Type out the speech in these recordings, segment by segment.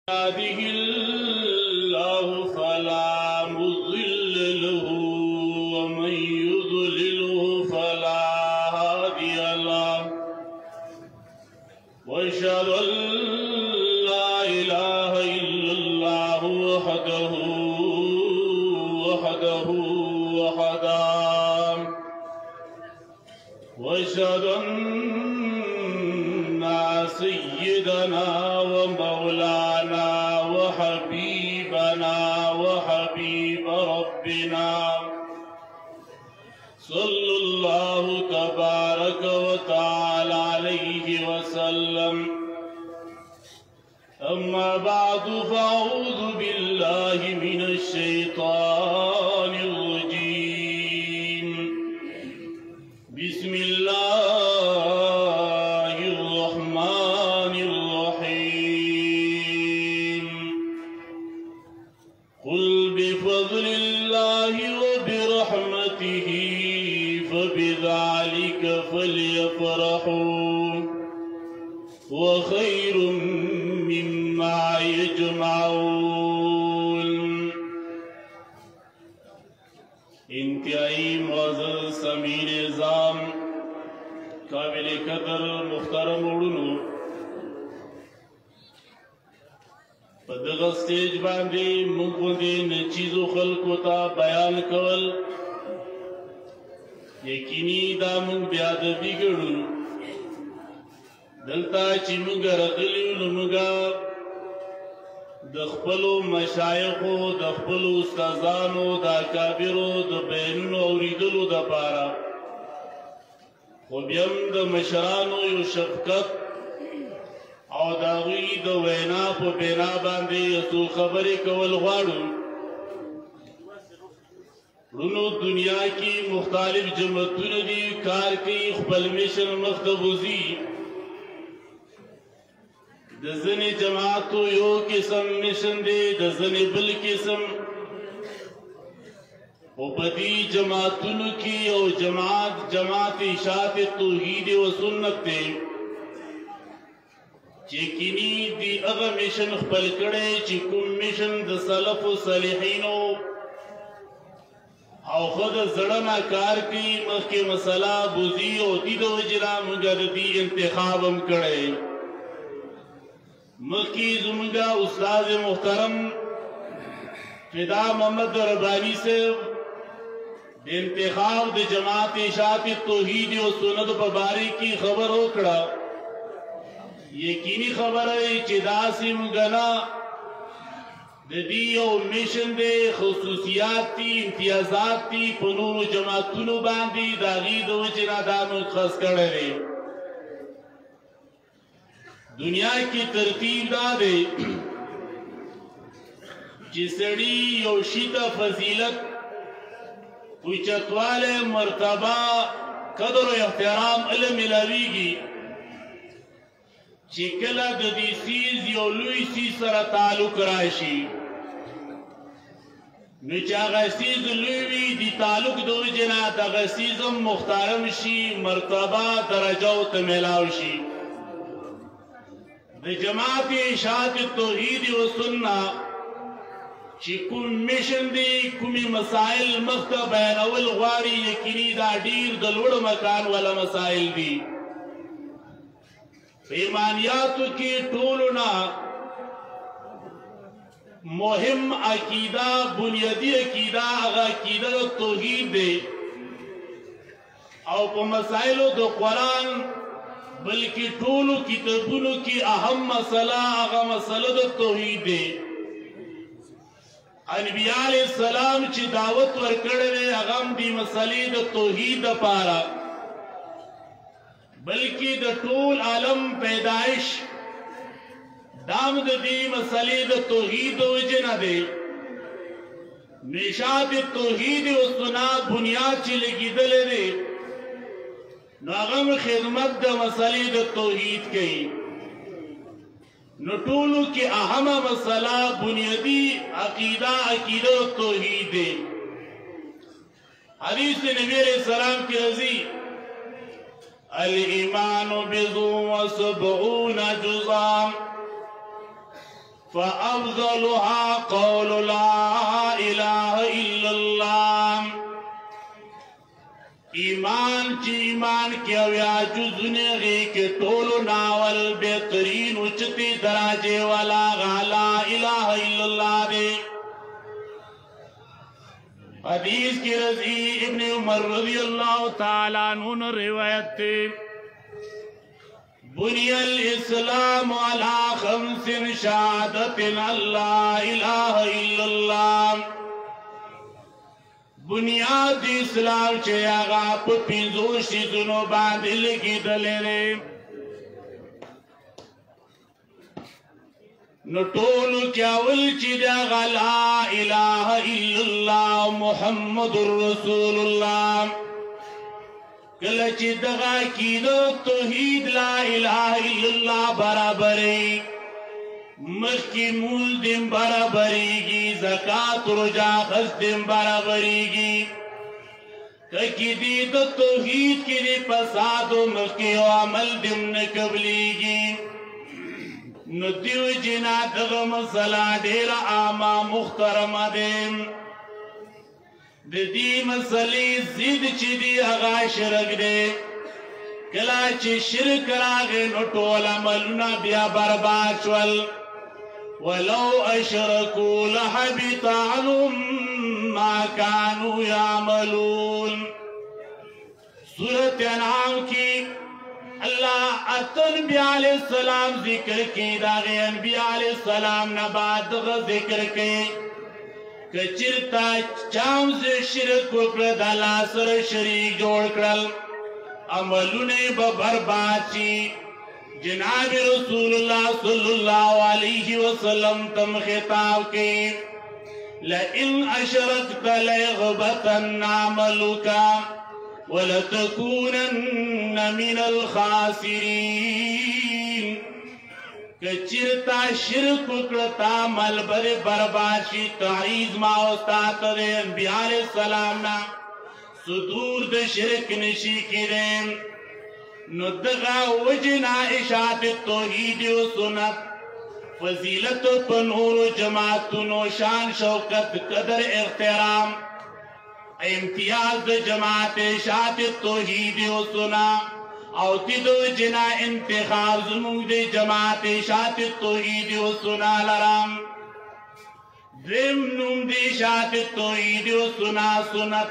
يهده فلا مضل له ومن يضلله فلا هادي له واشهد ان لا اله الا الله وحده واشهد ان سيدنا ومولانا وحبيبنا وحبيب ربنا صلى الله تبارك وتعالى عليه وسلم. أما بعد فأعوذ بالله من الشيطان الرجيم. بسم الله الرحمن الرحيم. قل بفضل الله وبرحمته فبذلك فليفرحوا وخير مما يجمعون. इंतहाई मुअज़्ज़ज़ समीर निज़ाम काबिल कदर मुहतरम उड़नू पदगा स्टेज बांधे मुंगोंदे न चीज़ो खल्को ता बयान कवल यकीनी दा मुंग ब्यादबी गड़ू दलता ची मुंग रगली मुंगा दखपलो मशायखो दखपलो उस्ताजानो दा काबिरो द बैनुनो औरिदलो दा पारा खुबियम द मशरानो यो शफकत او داغی د وینا په بنا باندې یو خبرې کول غواړو. ورونو دنیا کې مختلف جماعتونه دي کار کوي خپل میشن مختبوزی د ځنې جماعتو یو قسم میشن دی د ځنې بل قسم او په دې جماعتونو کې او جماعت اشاعت توحید او سنت دی چیکنی دی اغا میشن خپل کڑے چی کم میشن د سلف و صالحینو او خود زڑنا کار کی مخی مسئلہ بوزی او دی دو جرا منگا دی انتخابم کڑے مخی زمگا استاذ محترم فدا محمد ربانی سے انتخاب د جماعت اشاعت توحید و سنت پباری کی خبر ہوکڑا یقینی خبر ہے چې داسې مګنا د دې او میشن د خصوصیات دي امتیازات دي په نورو جماعتونو باندې د هغې د وجې نه دا مخص کړی دی. دنیا کې ترتیب دا دی چې سړي یو شي ته فضیلت اوچتوالی مرتبه قدر و احترام علم ملاویږي چې کله د دې سیز یو لوی سیز سره تعلق راشي نو چې هغه سیز لوی وي د تعلق د وجې نه دغه سیز هم محترم شي مرتبه درجه ورته میلاو شي. د جماعت اشاعت توحید و سنت چې کوم میشن دی کومې مسائل مخته بیانول غواړي یقیني دا ډیر د لوړ مکان والا مسائل دي. ایمانیاتو کی ټولنا مهم عقیدہ بنیادی عقیدہ هغه عقیدہ د توحید دی او په مسائلو د قرآن بلکې ټولو کتابونو کې اهم مسله هغه مسله د توحید دی. انبیاء علیہ السلام چې دعوت ورکړی دی هغه هم دې مسلې د توحید دپاره بلکې د ټول عالم پیدائش دام د دې مسلې د توحید د وجې نه دی. نشاط توحید او سنت بنیاد چې لګېدلی دی نو هغه خدمت د مسلې د توحید کوي. نو ټولو کې اهمه مسله بنیادی عقیده توحید دی. حدیث نبی علیہ السلام کی راځي الإيمان بضع وسبعون جزءا فأفضلها قول لا إله إلا الله ایمان چی ایمان کیا ویا جزنے غی کے ٹولو ناول بہترین اچتی دراجے والا لا الہ الا اللہ دے حدیث کی رضی ابن عمر رضی اللہ تعالیٰ عنہ روایت تے بنی الاسلام علی خمس شہادت اللہ الہ الا اللہ بنیاد اسلام چه آغا پا پینزو شیزونو باندې لګیدلې ده نو ټولو کې اول چې د لا اله الا الله محمد رسول الله کله چې دغه کېدو توحید لا اله الا الله برابرې مخی مول دم برابریگی زکاة رجا خس دم برابریگی ککی دی دو توحید کی دی پساد و مخی و عمل دم نکبلیگی نو دیو جنا دغم صلاح دیر آما مخترم دیم دی مسئلی زید چی دی اغا شرک دی کلا چی شرک راغی نو طول عملنا بیا برباد شول ولو أشركوا لحبط عنهم ما كانوا يعملون سورة انعام کی اللہ انبیاء علیہ السلام ذکر کی داغی انبیاء علیہ السلام نباد ذکر کی کچرتا چاوز شرک وکړه د الله سره شریک جوړ کړل عملونه به برباد شي جناب رسول اللہ صلی اللہ علیہ وسلم تم خطاب کی لئن اشرکت لیغبطن عملک ولتکونن من الخاسرین کچرتا شرک کرتا عمل بر برباشی تعیز ما استاد دے انبیاء علیہ السلام نا صدور د شرک نشی کریں نو دغا وجنا اشاعت توحید و سنت فضیلت پا نور و جماعتونو شان شوکت قدر احترام امتیاز جماعت اشاعت توحید و سنت او تیدو جنا انتخاب زمود جماعت اشاعت توحید و سنت لرام درم نوم دی اشاعت توحید و سنت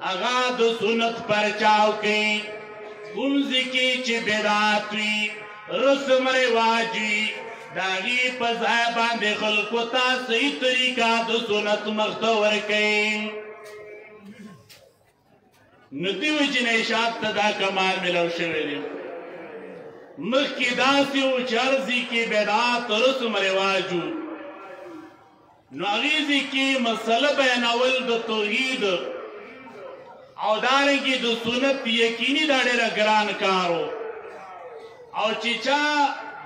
اغاد سنت پرچاو کی گمزی کی چی بیدات وی رسم رواج وی داغی پزای باندے خلقو تا صحیح طریقہ دو سنت مختور کئی ندیو جن اشاعت تدا کمال ملو شوی دی مخ کی داسیو چرزی کی بیدات رسم رواجو نو اغیزی کی مسئلہ بیناول دو توحید او دارنگی دو سنت یقینی دا ډیره ګران کارو او چیچا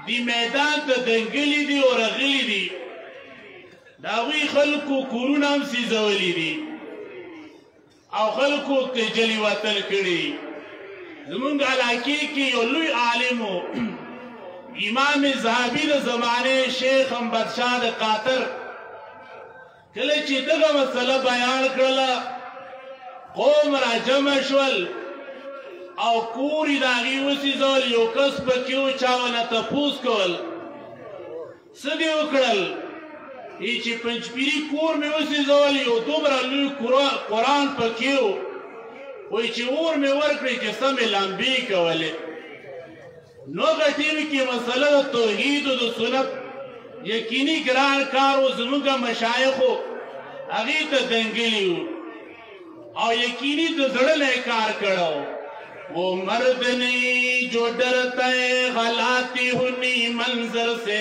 دی میدان ته دنګلی دی او رغلی دی داوی خلقو کورونه هم سیزولی دی او خلقو تجلی وطن کړي زمونږ علاقې کې یو لوی عالمو امام زهبی د زمانه شیخ امبد شاه د قاطر کله چې دغه مسله بیان کړله قوم را جمع شول او کوری داغی وسی زول یو کس پکیو چاونا تپوس کول سدی اکڑل ایچی پنچپیری کور میں وسی زول یو دوبرا لوی قرآن پکیو ویچی اور میں ورکڑی چی سمی لنبی کولی نو غٹیوی کی مسئلہ توحید و سنت یقینی گران کارو زمونگا مشایخو اغیط دنگلیو او یقینی تو زڑلے کار کرو وہ مرد نہیں جو ڈرتا ہے غلاتی ہنی منظر سے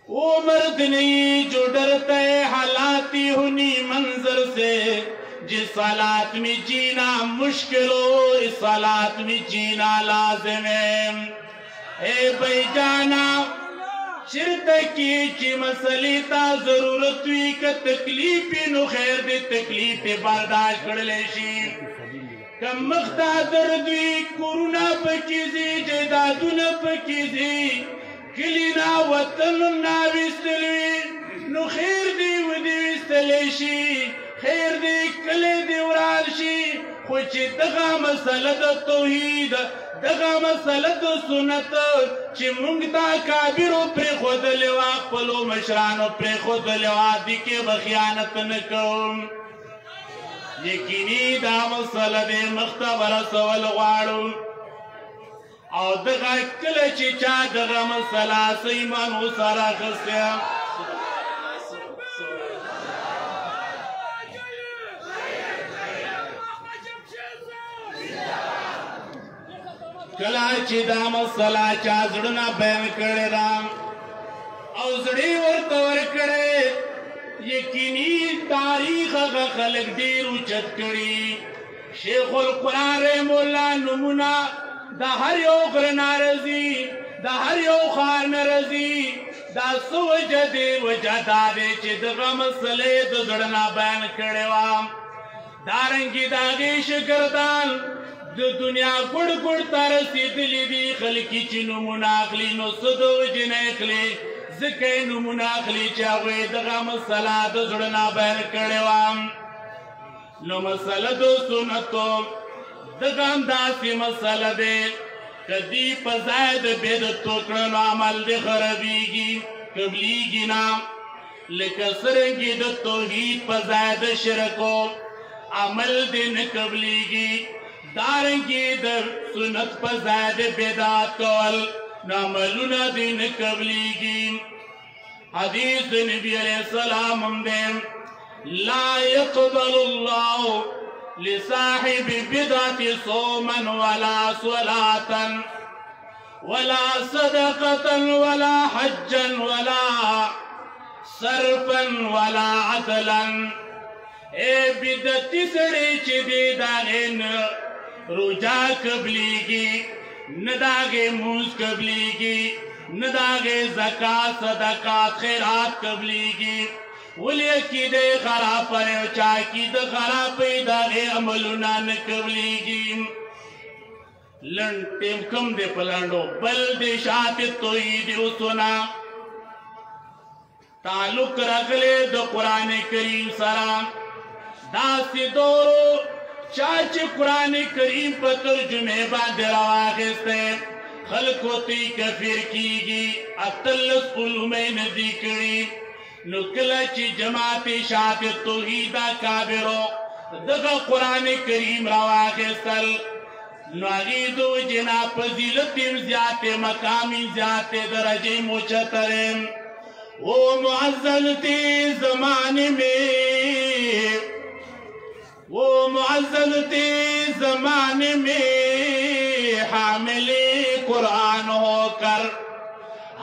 وہ مرد نہیں جو ڈرتا ہے حالاتی ہنی منظر سے جس حالات میں جینا مشکل ہو اس حالات میں جینا لازم ہے اے بھائی جانا شرط کی چی مسئلی تا ضرورت وی که تکلیفی نو خیر دی تکلیف برداشت کرلے شی کم مختا درد وی کورونا پکیزی جیدادونا پکیزی کلینا وطننا ویستلوی نو خیر دی ودی ویستلی شي خیر دی کلی دی وران شي خو چې دغه مسله د توحید دغه مسله د سنت چې موږ دا کابرو پرېښودلې وه خپلو مشرانو پرېښودلې وه دې کې به خیانت نه کوم یقیني دا مسله دې مخته به رسول غواړو او دغه کله چې چا دغه مسله څه ایمان ورسره اخیستی کله چې دا مسله چا زړونه بیان کړې ده او زړې ورته ورکړې یقیني تاریخ هغه خلک ډېر اوچت کړي شیخ القرآن رحم الله نومونه د هر یو غره نه راځي د هر یو ښار نه راځي دا څه وجه دی وجه دا دی چې دغه مسلې د زړه نه بیان کړې وه دارنګې د هغې شاګردان د دنیا ګوړ ګوړ ته رسېدلي دي خلکي چې نومونه اخلي نو څه د وجې نه اخلي ځکه یې نومونه اخلي چې هغوی دغه مسله د زړه نه بیان کړې وه نو مسله د سنتو دغه همداسې مسله دی که دې په ځای د بدعتو کړلو عمل دې خرابېږي قبلېږي نه لکه څرنګې د توحید په ځای د شرکو عمل دې نه قبلېږي دارنګې د سنت په ځای د بدعت کول نو عملونه دې نه قبلېږي حدیث د نبي علیه السلام هم دی لا يقبل الله لصاحب بدعة صوما ولا صلاة ولا صدقة ولا حجا ولا صرفا ولا عدلا اے بدعتي سړی چې دی د هغې نه روژه قبلېږي نه د هغې مونځ قبلېږي نه د هغې زکات صدقات خیرات قبلېږي ولې عقیده خراب پر یو چا عقیده خراب وي د هغې عملونه نه قبلېږي لنډ ټیم کم دی په لنډو بل دی شاته توحید اوسونه تعلق راغلی د قرآن کریم سره داسې دورو چا چې قرآن کریم په ترجمې باندې راواخیستی خلکو ته کفر کېږي 18 علوم یې نه دي کړي نو کله چې جماعت شاته توحید کابرو دغه قرآن کریم راواخیستل نو هغې د وجې نه فضیلت یې زیاتې مقام یې زیاتې درجې موچترې وہ معزلتی زمانے میں وہ معزلتی زمانے میں حامل قرآن ہو کر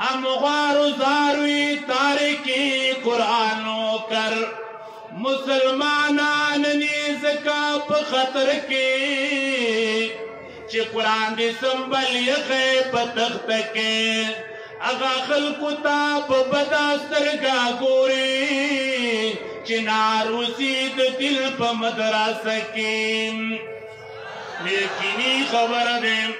ہم غار و زاروی تارکی قرآن ہو کر مسلمانان نیز کا خطر کے چی قرآن دی سنبل یخی پتخت کے اگا خلقو تا پا بدا سرگا گوری چی ناروسید دل پا مدرسہ کی یقینی خبر دیم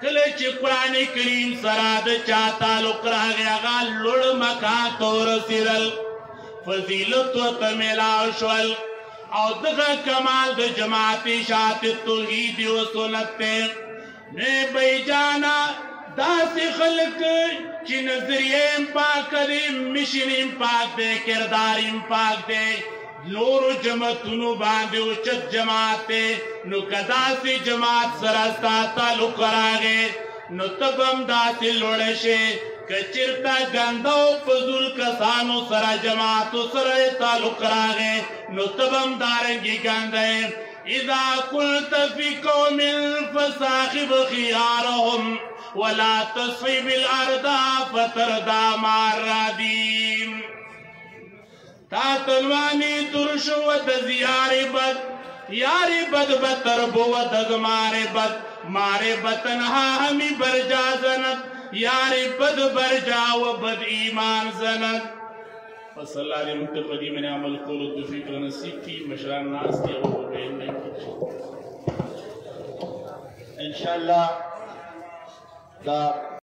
کله چې قرآن کریم سره د چا تعلق راغی هغه لوړ مکان ته ورسېدل فضیلت ورته میلاو شول او دغه کمال د جماعت شاته توحید و سنت دی نه بیجانا داسې خلک چې نظریې هم پاک دی مشن هم پاک دی کردار هم پاک دی نورو جماعتونو باندې اوچت جماعت دی نو که داسې جماعت سره ستا تعلق راغی نو ته به هم داسې لوړه شې که چېرته ګنده او فضول کسانو سره جماعتو سره تعلق راغی نو ته به هم دارنګې ګنده اذا قلت في قوم فصاحب خيارهم ولا تصحب الارض فترضى مع الرادين تا تلوانی ترشو و دزیار بد یاری بد بتربو و دگمار بد مارے بتنہا ہمی برجا زند یاری بد برجا و بد ایمان زند صلی اللہ علیہ منتقدی میں نے عمل قول و دفیق نصیب کی مشران ناس کی اور بین نہیں کی انشاءاللہ